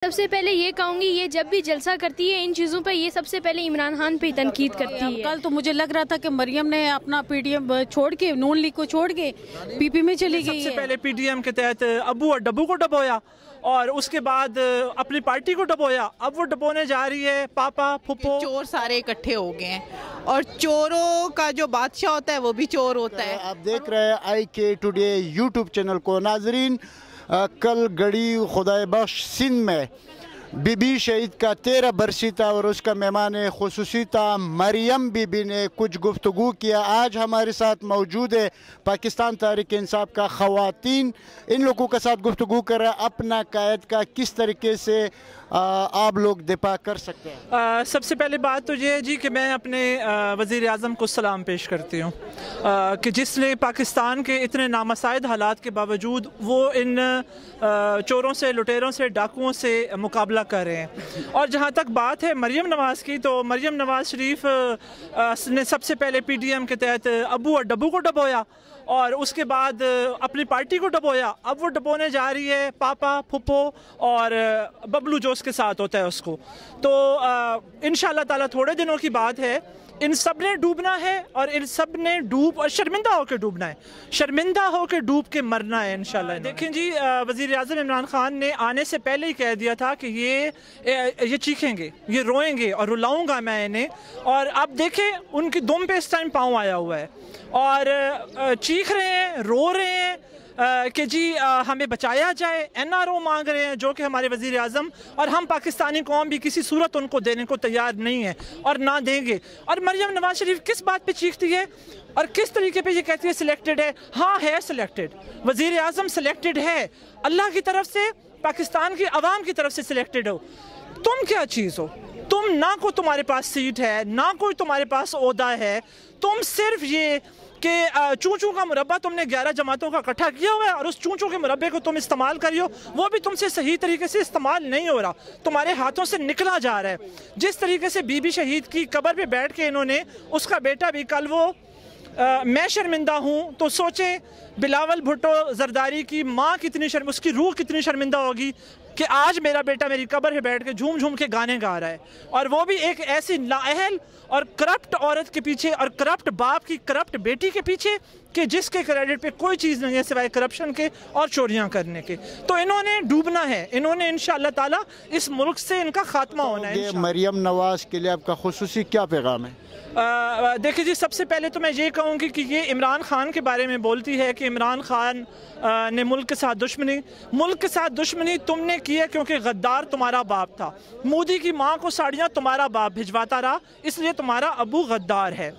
सबसे पहले ये कहूँगी, ये जब भी जलसा करती है इन चीज़ों पे, ये सबसे पहले इमरान खान पे तनकीद करती है। कल तो मुझे लग रहा था कि मरियम ने अपना पीडीएम छोड़ के, नून लीग को छोड़ के पीपी में चली गई है। सबसे पहले पीडीएम के तहत अबू और डब्बू को डबोया और उसके बाद अपनी पार्टी को डबोया। अब वो डबोने जा रही है पापा फुप्पो। चोर सारे इकट्ठे हो गए हैं और चोरों का जो बादशाह होता है वो भी चोर होता है। आप देख रहे हैं IK टुडे यूट्यूब चैनल को। नाजरीन, कल गड़ी खुदाए बख्श सिंध में बीबी शहीद का 13 बरसी था और उसका मेहमान खुसूसी था मरियम बीबी ने कुछ गुफ्तगू किया। आज हमारे साथ मौजूद है पाकिस्तान तहरीक इंसाफ का ख़वातीन, इन लोगों के साथ गुफ्तगू कर रहे हैं अपना कायद का किस तरीके से आप लोग दिफा कर सकते हैं। सबसे पहले बात तो ये है जी कि मैं अपने वज़ीर आज़म को सलाम पेश करती हूँ कि जिसने पाकिस्तान के इतने नामसाइद हालात के बावजूद वो इन चोरों से, लुटेरों से, डाकुओं से मुकाबला कर रहे हैं। और जहाँ तक बात है मरियम नवाज़ की, तो मरियम नवाज़ शरीफ ने सबसे पहले PDM के तहत अबू और डब्बू को डबोया और उसके बाद अपनी पार्टी को डबोया। अब वो डबोने जा रही है पापा फुप्पो और बबलू जो उसके साथ होता है उसको। तो इंशाअल्लाह ताला थोड़े दिनों की बात है, इन सब ने डूबना है और इन सब ने डूब और शर्मिंदा होकर डूबना है, शर्मिंदा होकर डूब के मरना है इंशाल्लाह। देखें जी, वज़ीर आज़म इमरान खान ने आने से पहले ही कह दिया था कि ये चीखेंगे, ये रोएंगे और रुलाऊंगा मैं इन्हें। और अब देखें उनकी दुम पे इस टाइम पाँव आया हुआ है और चीख रहे हैं, रो रहे हैं कि जी हमें बचाया जाए। NRO मांग रहे हैं जो कि हमारे वज़ीर आज़म और हम पाकिस्तानी कौम भी किसी सूरत उनको देने को तैयार नहीं है और ना देंगे। और मरियम नवाज़ शरीफ किस बात पे चीखती है और किस तरीके पे ये कहती है सिलेक्टेड है। हाँ है सिलेक्टेड, वज़ीर आज़म सिलेक्टेड है, अल्लाह की तरफ से, पाकिस्तान की आवाम की तरफ से सिलेक्टेड हो। तुम क्या चीज़ हो? तुम ना कोई तुम्हारे पास सीट है, ना कोई तुम्हारे पास ओहदा है, तुम सिर्फ ये कि चूचू का मुरब्बा तुमने 11 जमातों का इकट्ठा किया हुआ है और उस चूचू के मुरब्बे को तुम इस्तेमाल करियो, वो भी तुमसे सही तरीके से इस्तेमाल नहीं हो रहा, तुम्हारे हाथों से निकला जा रहा है। जिस तरीके से बीबी शहीद की कब्र पे बैठ के इन्होंने, उसका बेटा भी कल वो मैं शर्मिंदा हूँ, तो सोचे बिलावल भुट्टो जरदारी की माँ कितनी उसकी रूह कितनी शर्मिंदा होगी कि आज मेरा बेटा मेरी कब्र पे बैठ के झूम झूम के गाने गा रहा है। और वो भी एक ऐसी नाअहल और करप्ट औरत के पीछे और करप्ट बाप की करप्ट बेटी के पीछे कि जिसके क्रेडिट पे कोई चीज़ नहीं है सिवाय करप्शन के और चोरियां करने के। तो इन्होंने डूबना है, इन्होंने इंशाअल्लाह ताला इस मुल्क से इनका खात्मा होना है। मरियम नवाज़ के लिए आपका खुसूसी क्या पैगाम है? देखिए जी, सबसे पहले तो मैं ये कहूँगी कि ये इमरान खान के बारे में बोलती है कि इमरान खान ने मुल्क के साथ दुश्मनी तुमने की है क्योंकि गद्दार तुम्हारा बाप था। मोदी की माँ को साड़ियाँ तुम्हारा बाप भिजवाता रहा, इसलिए तुम्हारा अबू गद्दार है।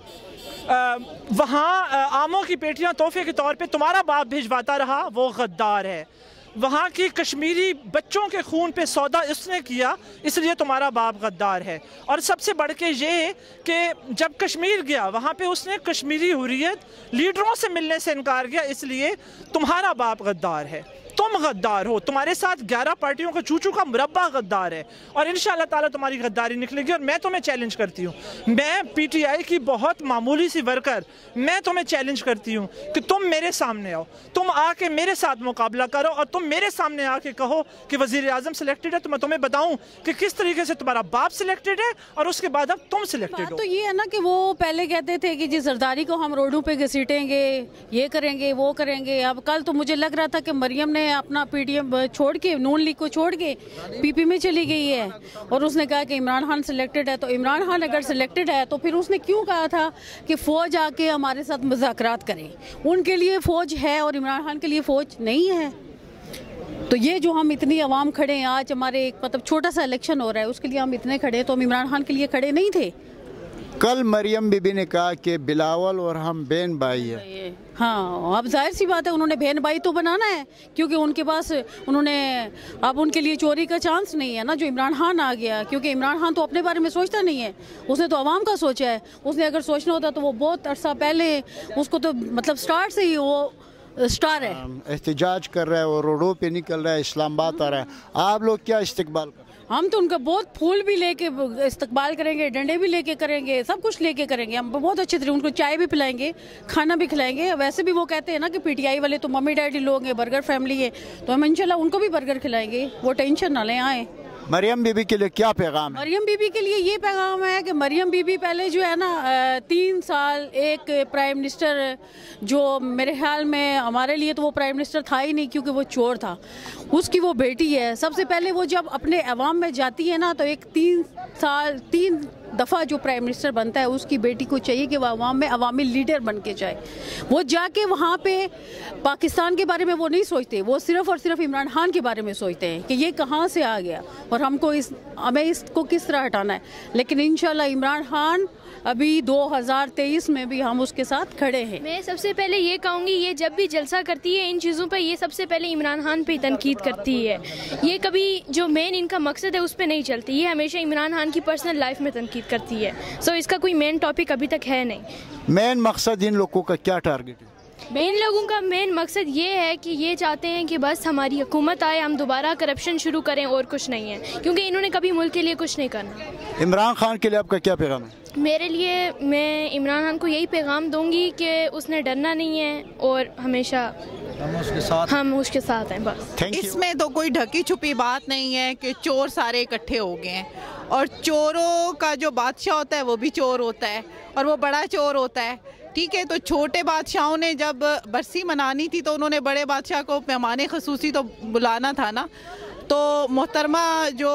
वहाँ आमों की पेटियाँ तोहफे के तौर पे तुम्हारा बाप भिजवाता रहा, वो गद्दार है। वहाँ की कश्मीरी बच्चों के खून पे सौदा इसने किया, इसलिए तुम्हारा बाप गद्दार है। और सबसे बढ़ के ये कि जब कश्मीर गया वहाँ पे उसने कश्मीरी हुर्रियत लीडरों से मिलने से इनकार किया, इसलिए तुम्हारा बाप गद्दार है, तुम गद्दार हो, तुम्हारे साथ 11 पार्टियों का चूचू का मुरब्बा गद्दार है। और इंशाअल्लाह ताला तुम्हारी गद्दारी निकलेगी। और मैं तुम्हें चैलेंज करती हूँ, मैं PTI की बहुत मामूली सी वर्कर, मैं तुम्हें चैलेंज करती हूँ कि तुम मेरे सामने आओ, तुम आके मेरे साथ मुकाबला करो और तुम मेरे सामने आके कहो कि वज़ीर आज़म सिलेक्टेड है, तो मैं तुम्हें बताऊँ कि किस तरीके से तुम्हारा बाप सिलेक्टेड है और उसके बाद अब तुम सिलेक्टेड हो। तो ये है ना कि वो पहले कहते थे कि जी जरदारी को हम रोडों पे घसीटेंगे, ये करेंगे, वो करेंगे। अब कल तो मुझे लग रहा था कि मरियम ने अपना PDM छोड़ के, नून लीग को छोड़ के PP में चली गई है और उसने कहा कि इमरान खान सिलेक्टेड है। तो इमरान खान अगर सिलेक्टेड है तो फिर उसने क्यों कहा था कि फ़ौज आके हमारे साथ मुज़ाकरात करे? उनके लिए फ़ौज है और इमरान खान के लिए फ़ौज नहीं है। तो ये जो हम इतनी आवाम खड़े हैं, आज हमारे एक मतलब छोटा सा इलेक्शन हो रहा है, उसके लिए हम इतने खड़े हैं, तो हम इमरान खान के लिए खड़े नहीं थे। कल मरियम बीबी ने कहा कि बिलावल और हम बहन भाई है। हाँ, अब जाहिर सी बात है उन्होंने बहन भाई तो बनाना है, क्योंकि उनके पास अब उनके लिए चोरी का चांस नहीं है ना जो इमरान खान आ गया। क्योंकि इमरान खान तो अपने बारे में सोचता नहीं है, उसने तो आवाम का सोचा है। उसने अगर सोचना होता तो वो बहुत अरसा पहले, उसको तो मतलब स्टार्ट से ही वो स्टार है। एहतजाज कर रहा है और रोडों पे निकल रहा है, इस्लामाबाद आ रहा है। आप लोग क्या इस्तेकबाल कर? हम तो उनका बहुत फूल भी लेके इस्तकबाल करेंगे, डंडे भी लेके करेंगे, सब कुछ लेके करेंगे। हम बहुत अच्छे तरीके उनको चाय भी पिलाएंगे, खाना भी खिलाएंगे। वैसे भी वो कहते हैं ना कि PTI वाले तो मम्मी डैडी लोग हैं, बर्गर फैमिली है, तो हम इंशाल्लाह उनको भी बर्गर खिलाएंगे, वो टेंशन ना लें। आए मरियम बीबी के लिए क्या पैगाम है? मरियम बीबी के लिए ये पैगाम है कि मरियम बीबी पहले जो है ना 3 साल एक प्राइम मिनिस्टर, जो मेरे ख्याल में हमारे लिए तो वो प्राइम मिनिस्टर था ही नहीं क्योंकि वो चोर था, उसकी वो बेटी है। सबसे पहले वो जब अपने अवाम में जाती है ना तो एक 3 दफ़ा जो प्राइम मिनिस्टर बनता है उसकी बेटी को चाहिए कि वह अवाम में अवामी लीडर बन के जाए। वो जाके वहाँ पे पाकिस्तान के बारे में वो नहीं सोचते, वो सिर्फ़ और सिर्फ इमरान खान के बारे में सोचते हैं कि ये कहाँ से आ गया और हमें इसको किस तरह हटाना है। लेकिन इंशाल्लाह इमरान खान अभी 2023 में भी हम उसके साथ खड़े हैं। मैं सबसे पहले ये कहूँगी, ये जब भी जलसा करती है इन चीज़ों पर, ये सबसे पहले इमरान खान पे तनकीद करती है। ये कभी जो मेन इनका मकसद है उस पर नहीं चलती, ये हमेशा इमरान खान की पर्सनल लाइफ में तनकीद करती है। सो इसका कोई मेन टॉपिक अभी तक है नहीं। मेन मकसद इन लोगों का क्या टारगेट है? इन लोगों का मेन मकसद ये है कि ये चाहते हैं कि बस हमारी हुकूमत आए, हम दोबारा करप्शन शुरू करें और कुछ नहीं है, क्योंकि इन्होंने कभी मुल्क के लिए कुछ नहीं करना। इमरान खान के लिए आपका क्या पैगाम है? मेरे लिए मैं इमरान खान को यही पैगाम दूंगी कि उसने डरना नहीं है और हमेशा हम उसके साथ हैं बस। इसमें तो कोई ढकी छुपी बात नहीं है कि चोर सारे इकट्ठे हो गए हैं और चोरों का जो बादशाह होता है वो भी चोर होता है और वो बड़ा चोर होता है। ठीक है, तो छोटे बादशाहों ने जब बरसी मनानी थी तो उन्होंने बड़े बादशाह को मेहमान ख़ुसूसी तो बुलाना था ना। तो मोहतरमा जो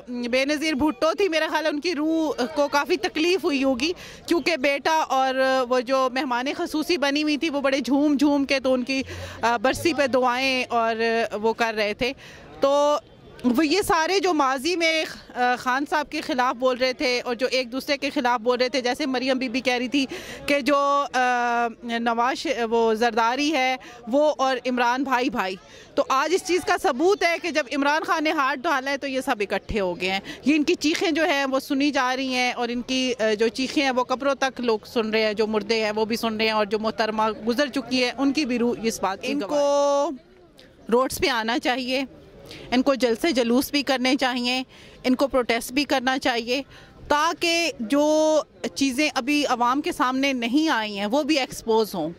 बेनज़ीर भुट्टो थी, मेरा ख्याल है उनकी रूह को काफ़ी तकलीफ़ हुई होगी क्योंकि बेटा और वो जो मेहमान ख़ुसूसी बनी हुई थी वो बड़े झूम झूम के तो उनकी बरसी पे दुआएं और वो कर रहे थे। तो वो ये सारे जो माजी में ख़ान साहब के ख़िलाफ़ बोल रहे थे और जो एक दूसरे के ख़िलाफ़ बोल रहे थे, जैसे मरियम बीबी कह रही थी कि जो नवाज वो जरदारी है वो और इमरान भाई, तो आज इस चीज़ का सबूत है कि जब इमरान खान ने हाथ डाला है तो ये सब इकट्ठे हो गए हैं। ये इनकी चीखें जो हैं वो सुनी जा रही हैं और इनकी जो चीखें हैं वो कब्रों तक लोग सुन रहे हैं, जो मुर्दे हैं वो भी सुन रहे हैं और जो मोहतरमा गुजर चुकी है उनकी भी रूह इस बात की। इनको रोड्स पे आना चाहिए, इनको जलसे जलूस भी करने चाहिए, इनको प्रोटेस्ट भी करना चाहिए ताकि जो चीज़ें अभी आवाम के सामने नहीं आई हैं वो भी एक्सपोज हों।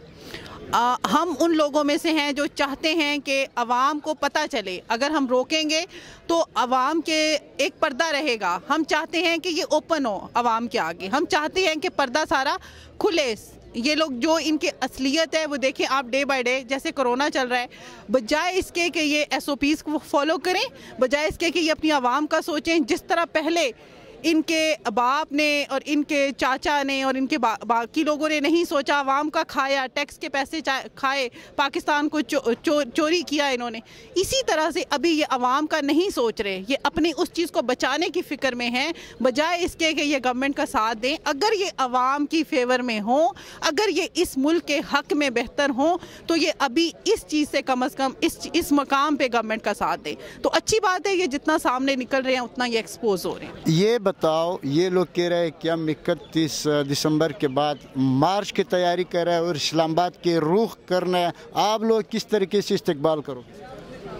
हम उन लोगों में से हैं जो चाहते हैं कि आवाम को पता चले, अगर हम रोकेंगे तो आवाम के एक पर्दा रहेगा। हम चाहते हैं कि ये ओपन हो आवाम के आगे, हम चाहते हैं कि पर्दा सारा खुले। ये लोग जो इनकी असलियत है वो देखें आप डे बाय डे, जैसे कोरोना चल रहा है, बजाय इसके कि ये SOPs को फॉलो करें, बजाय इसके कि ये अपनी आवाम का सोचें। जिस तरह पहले इनके बाप ने और इनके चाचा ने और इनके बाकी लोगों ने नहीं सोचा, आवाम का खाया, टैक्स के पैसे खाए, पाकिस्तान को चोरी किया इन्होंने, इसी तरह से अभी ये आवाम का नहीं सोच रहे। ये अपनी उस चीज़ को बचाने की फ़िक्र में हैं बजाय इसके कि ये गवर्नमेंट का साथ दें। अगर ये आवाम की फेवर में हो, अगर ये इस मुल्क के हक़ में बेहतर हो तो ये अभी इस चीज़ से कम अज़ कम इस मकाम पे गवर्नमेंट का साथ दें। तो अच्छी बात है, ये जितना सामने निकल रहे हैं उतना ये एक्सपोज हो रहे हैं। ये बताओ, ये लोग कह रहे हैं कि हम 31 दिसंबर के बाद मार्च की तैयारी कर रहे हैं और इस्लामाबाद के रुख करना है, आप लोग किस तरीके से इस्तकबाल करो?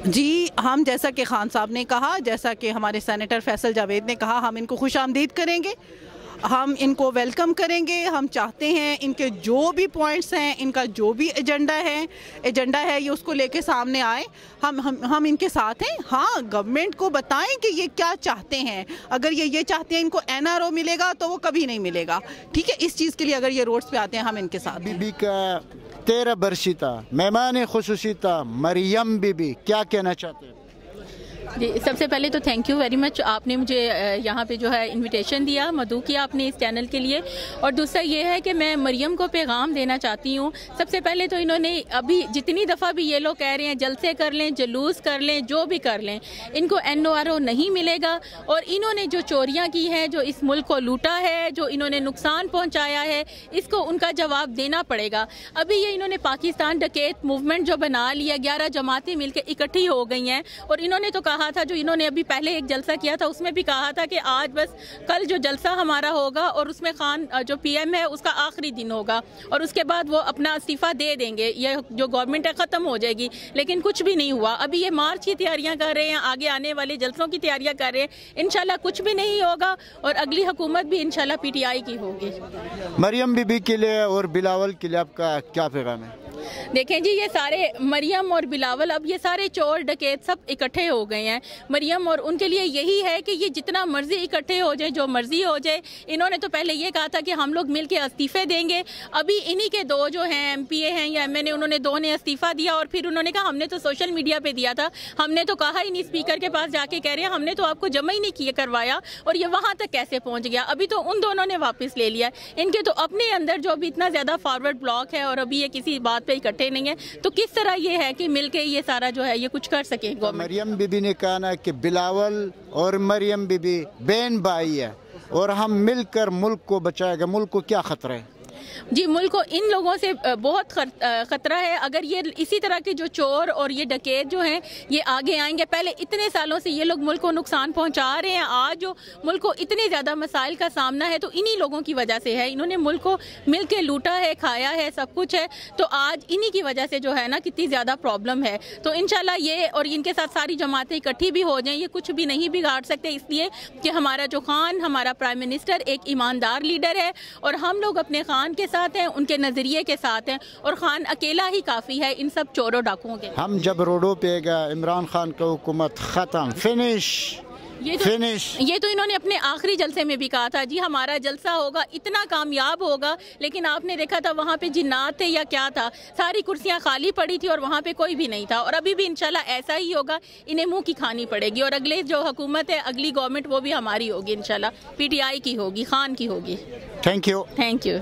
जी, हम जैसा कि खान साहब ने कहा, जैसा कि हमारे सेनेटर फैसल जावेद ने कहा, हम इनको खुशामदीद करेंगे, हम इनको वेलकम करेंगे। हम चाहते हैं इनके जो भी पॉइंट्स हैं, इनका जो भी एजेंडा है ये उसको लेके सामने आए। हम इनके साथ हैं। हाँ, गवर्नमेंट को बताएं कि ये क्या चाहते हैं। अगर ये चाहते हैं इनको NRO मिलेगा तो वो कभी नहीं मिलेगा। ठीक है, इस चीज़ के लिए अगर ये रोड्स पे आते हैं हम इनके साथ। बीबी का 13 बरसी था, मेहमान खुसूसी था मरियम बीबी, क्या कहना चाहते हैं? जी, सबसे पहले तो थैंक यू वेरी मच, आपने मुझे यहाँ पे जो है इनविटेशन दिया, मदऊ किया आपने इस चैनल के लिए। और दूसरा ये है कि मैं मरियम को पैगाम देना चाहती हूँ। सबसे पहले तो इन्होंने अभी जितनी दफ़ा भी ये लोग कह रहे हैं जलसे कर लें, जुलूस कर लें, जो भी कर लें, इनको NRO नहीं मिलेगा। और इन्होंने जो चोरियाँ की हैं, जो इस मुल्क को लूटा है, जो इन्होंने नुकसान पहुँचाया है, इसको उनका जवाब देना पड़ेगा। अभी ये इन्होंने पाकिस्तान डकैत मूवमेंट जो बना लिया, 11 जमातें मिलकर इकट्ठी हो गई हैं और इन्होंने तो कहा था, जो इन्होंने अभी पहले एक जलसा किया था उसमें भी कहा था कि आज बस कल जो जलसा हमारा होगा और उसमें खान जो PM है उसका आखिरी दिन होगा और उसके बाद वो अपना इस्तीफा दे देंगे, ये जो गवर्नमेंट है ख़त्म हो जाएगी। लेकिन कुछ भी नहीं हुआ। अभी ये मार्च की तैयारियां कर रहे हैं, आगे आने वाले जलसों की तैयारियां कर रहे हैं। इंशाल्लाह कुछ भी नहीं होगा और अगली हुकूमत भी इंशाल्लाह PTI की होगी। मरियम बीबी के लिए और बिलावल के लिए आपका क्या पैगाम है? देखें जी, ये सारे मरियम और बिलावल, अब ये सारे चोर डकैत सब इकट्ठे हो गए हैं। हैं मरियम, और उनके लिए यही है कि ये जितना मर्जी इकट्ठे हो जाए, जो मर्जी हो जाए। इन्होंने तो पहले ये कहा था कि हम लोग मिलके इस्तीफे देंगे। अभी इन्हीं के दो जो हैं MPA हैं या MNA, उन्होंने दो ने इस्तीफा दिया और फिर उन्होंने कहा हमने तो सोशल मीडिया पे दिया था, हमने तो कहा ही नहीं। स्पीकर के पास जाके कह रहे हैं हमने तो आपको जमा ही नहीं किया करवाया, और ये वहां तक कैसे पहुंच गया। अभी तो उन दोनों ने वापस ले लिया। इनके तो अपने अंदर जो अभी इतना ज्यादा फॉरवर्ड ब्लॉक है और अभी ये किसी बात पे इकट्ठे नहीं है, तो किस तरह ये है कि मिलके ये सारा जो है ये कुछ कर सके गवर्नमेंट। मरियम बीबी ने कहा ना कि बिलावल और मरियम बीबी बहन भाई है और हम मिलकर मुल्क को बचाएगा। मुल्क को क्या खतरा है? जी, मुल्क को इन लोगों से बहुत खतरा है। अगर ये इसी तरह के जो चोर और ये डकैत जो हैं ये आगे आएंगे, पहले इतने सालों से ये लोग मुल्क को नुकसान पहुंचा रहे हैं, आज जो मुल्क को इतने ज़्यादा मसाइल का सामना है तो इन्हीं लोगों की वजह से है। इन्होंने मुल्क को मिल के लूटा है, खाया है, सब कुछ है, तो आज इन्हीं की वजह से जो है ना कितनी ज़्यादा प्रॉब्लम है। तो इंशाल्लाह ये और इनके साथ सारी जमातें इकट्ठी भी हो जाएं, ये कुछ भी नहीं बिगाड़ सकते, इसलिए कि हमारा जो खान, हमारा प्राइम मिनिस्टर एक ईमानदार लीडर है और हम लोग अपने खान के साथ हैं, उनके नजरिए के साथ हैं, और खान अकेला ही काफी है इन सब चोरों डाकुओं के। हम जब रोडों पे गए, इमरान खान का हुकूमत खत्म, फिनिश। ये तो इन्होंने अपने आखिरी जलसे में भी कहा था जी हमारा जलसा होगा, इतना कामयाब होगा, लेकिन आपने देखा था वहाँ पे जिन्नात थे या क्या था, सारी कुर्सियाँ खाली पड़ी थी और वहाँ पे कोई भी नहीं था। और अभी भी इंशाल्लाह ऐसा ही होगा, इन्हें मुंह की खानी पड़ेगी। और अगले जो हुकूमत है, अगली गवर्नमेंट वो भी हमारी होगी इंशाल्लाह, PTI की होगी, खान की होगी। Thank you.